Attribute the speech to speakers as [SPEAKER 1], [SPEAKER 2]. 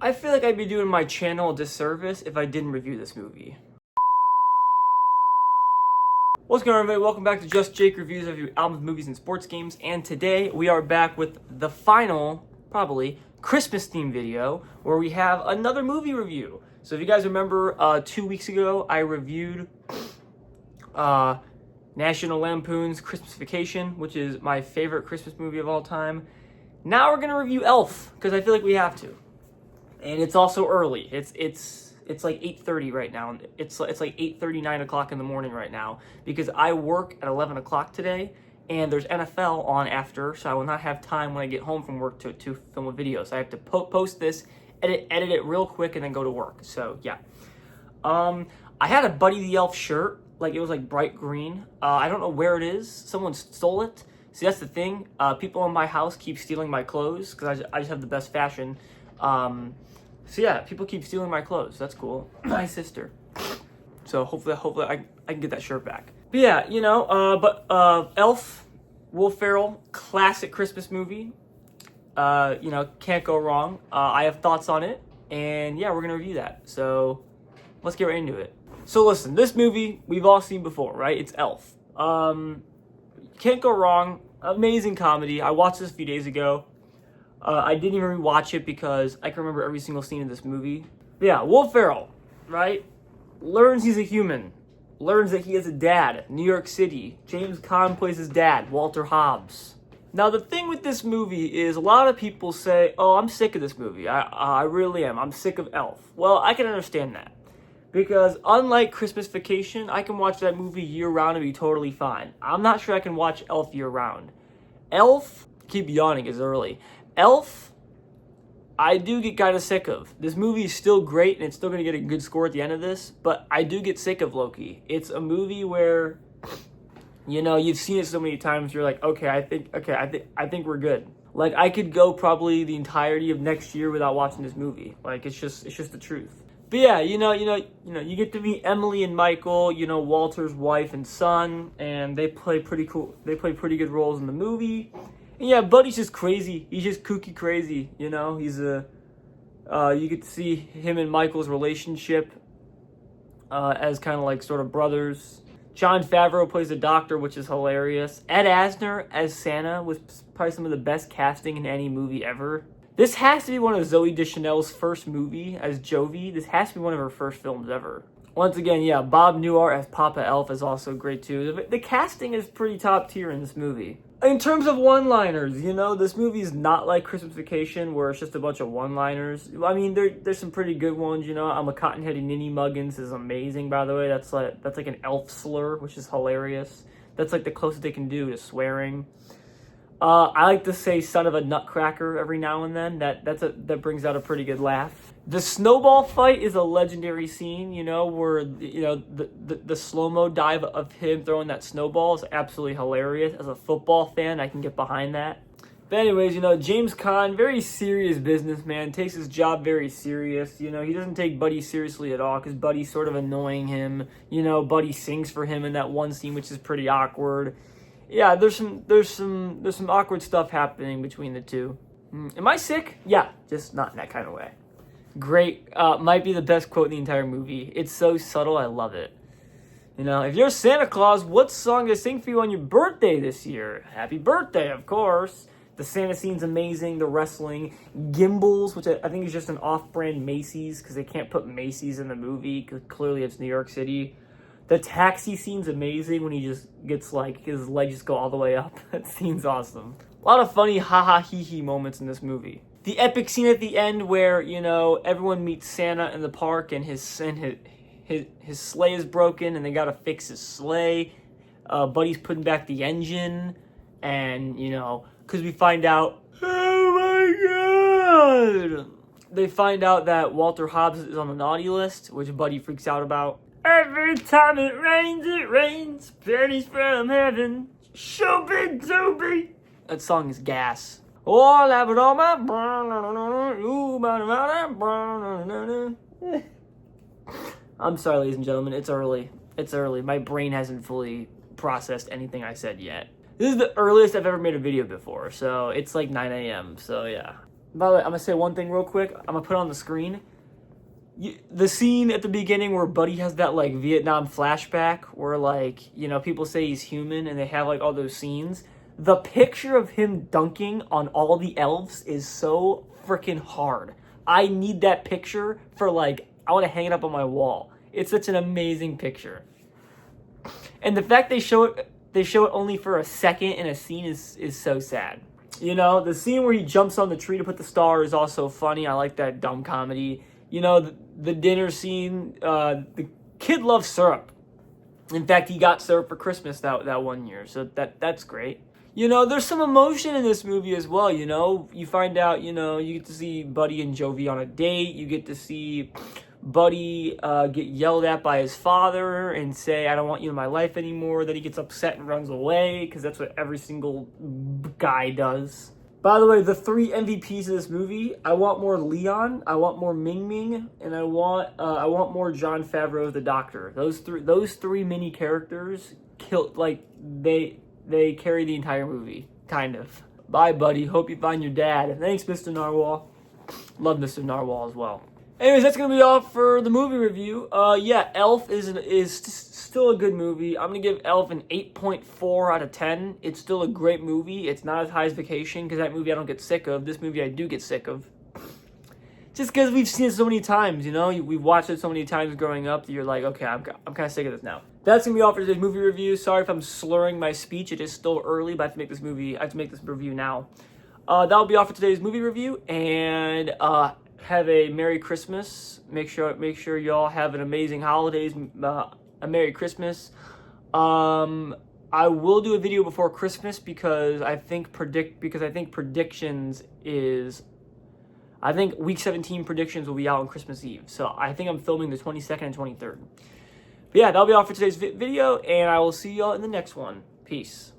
[SPEAKER 1] I feel like I'd be doing my channel a disservice if I didn't review this movie. What's going on, everybody? Welcome back to Just Jake Reviews of albums, movies, and sports games. And today we are back with the final, probably, Christmas themed video where we have another movie review. So if you guys remember, 2 weeks ago I reviewed National Lampoon's Christmas Vacation, which is my favorite Christmas movie of all time. Now we're gonna review Elf because I feel like we have to, and it's also early. It's like 8:30 right now. It's like 8:30, 9 o'clock in the morning right now because I work at 11 o'clock today, and there's NFL on after, so I will not have time when I get home from work to film a video. So I have to post this, edit it real quick, and then go to work. So yeah, I had a Buddy the Elf shirt. Like, it was like bright green. I don't know where it is. Someone stole it. See, that's the thing. People in my house keep stealing my clothes because I just have the best fashion. So yeah, people keep stealing my clothes. That's cool. My sister. So hopefully I can get that shirt back. But yeah, you know, Elf, Will Ferrell, classic Christmas movie. You know, can't go wrong. I have thoughts on it, and yeah, we're gonna review that. So let's get right into it. So listen, this movie we've all seen before, right? It's Elf. Can't go wrong. Amazing comedy. I watched this a few days ago. I didn't even rewatch it because I can remember every single scene in this movie. But yeah, Will Ferrell, right? Learns he's a human. Learns that he has a dad, New York City. James Caan plays his dad, Walter Hobbs. Now, the thing with this movie is a lot of people say, oh, I'm sick of this movie. I really am. I'm sick of Elf. Well, I can understand that. Because unlike Christmas Vacation, I can watch that movie year-round and be totally fine. I'm not sure I can watch Elf year-round. Elf, keep yawning, it's early. Elf, I do get kind of sick of. This movie is still great, and it's still going to get a good score at the end of this, but I do get sick of Loki. It's a movie where, you know, you've seen it so many times, you're like, I think we're good. Like, I could go probably the entirety of next year without watching this movie. Like, it's just the truth. But yeah, you get to meet Emily and Michael, you know, Walter's wife and son, and they play pretty cool. They play pretty good roles in the movie. And yeah, Buddy's just crazy. He's just kooky crazy, you know. He's you get to see him and Michael's relationship as kind of like sort of brothers. Jon Favreau plays the doctor, which is hilarious. Ed Asner as Santa was probably some of the best casting in any movie ever. This has to be one of Zooey Deschanel's first movie as Jovi. This has to be one of her first films ever. Once again, yeah, Bob Newhart as Papa Elf is also great too. The casting is pretty top tier in this movie. In terms of one-liners, you know, this movie is not like Christmas Vacation where it's just a bunch of one-liners. I mean, there's some pretty good ones, you know. I'm a cotton-headed ninny muggins is amazing, by the way. That's like an elf slur, which is hilarious. That's like the closest they can do to swearing. I like to say "son of a nutcracker" every now and then. That brings out a pretty good laugh. The snowball fight is a legendary scene, you know, where you know the slow-mo dive of him throwing that snowball is absolutely hilarious. As a football fan, I can get behind that. But anyways, you know, James Caan, very serious businessman, takes his job very serious. You know, he doesn't take Buddy seriously at all because Buddy's sort of annoying him. You know, Buddy sings for him in that one scene, which is pretty awkward. Yeah, there's some awkward stuff happening between the two. Am I sick? Yeah, just not in that kind of way. Great. Might be the best quote in the entire movie. It's so subtle, I love it. You know, if you're Santa Claus, what song to sing for you on your birthday this year? Happy birthday, of course. The Santa scene's amazing. The wrestling. Gimbals, which I think is just an off-brand Macy's because they can't put Macy's in the movie because clearly it's New York City. The taxi scene's amazing when he just gets, like, his legs just go all the way up. That scene's awesome. A lot of funny ha-ha hee-hee moments in this movie. The epic scene at the end where, you know, everyone meets Santa in the park and his sleigh is broken and they gotta fix his sleigh. Buddy's putting back the engine and, you know, because we find out, oh my god! They find out that Walter Hobbs is on the naughty list, which Buddy freaks out about. Every time it rains, pennies from heaven, shooby-dooby. That song is gas. Oh, I love it all my... I'm sorry, ladies and gentlemen, it's early. It's early. My brain hasn't fully processed anything I said yet. This is the earliest I've ever made a video before, so it's like 9 a.m., so yeah. By the way, I'm gonna say one thing real quick. I'm gonna put it on the screen. The scene at the beginning where Buddy has that like Vietnam flashback where like, you know, people say he's human and they have like all those scenes. The picture of him dunking on all the elves is so freaking hard. I need that picture for like, I want to hang it up on my wall. It's such an amazing picture. And the fact they show it only for a second in a scene is so sad. You know, the scene where he jumps on the tree to put the star is also funny. I like that dumb comedy. You know, the dinner scene, the kid loves syrup. In fact, he got syrup for Christmas that one year, so that's great. You know, there's some emotion in this movie as well, you know. You find out, you know, you get to see Buddy and Jovi on a date. You get to see Buddy get yelled at by his father and say, I don't want you in my life anymore. Then he gets upset and runs away, because that's what every single guy does. By the way, the 3 MVPs of this movie, I want more Leon, I want more Ming Ming, and I want more Jon Favreau the Doctor. Those three mini characters they carry the entire movie, kind of. Bye, Buddy. Hope you find your dad. Thanks, Mr. Narwhal. Love Mr. Narwhal as well. Anyways, that's gonna be all for the movie review. Yeah, Elf is still a good movie. I'm gonna give Elf an 8.4 out of 10. It's still a great movie. It's not as high as Vacation, because that movie I don't get sick of. This movie I do get sick of. Just because we've seen it so many times, you know? We've watched it so many times growing up that you're like, okay, I'm kind of sick of this now. That's going to be all for today's movie review. Sorry if I'm slurring my speech. It is still early, but I have to make this review now. That'll be all for today's movie review, and have a Merry Christmas. Make sure y'all have an amazing holidays. A Merry Christmas. I will do a video before Christmas because I think predictions is... I think week 17 predictions will be out on Christmas Eve. So I think I'm filming the 22nd and 23rd. But yeah, that'll be all for today's video, and I will see y'all in the next one. Peace.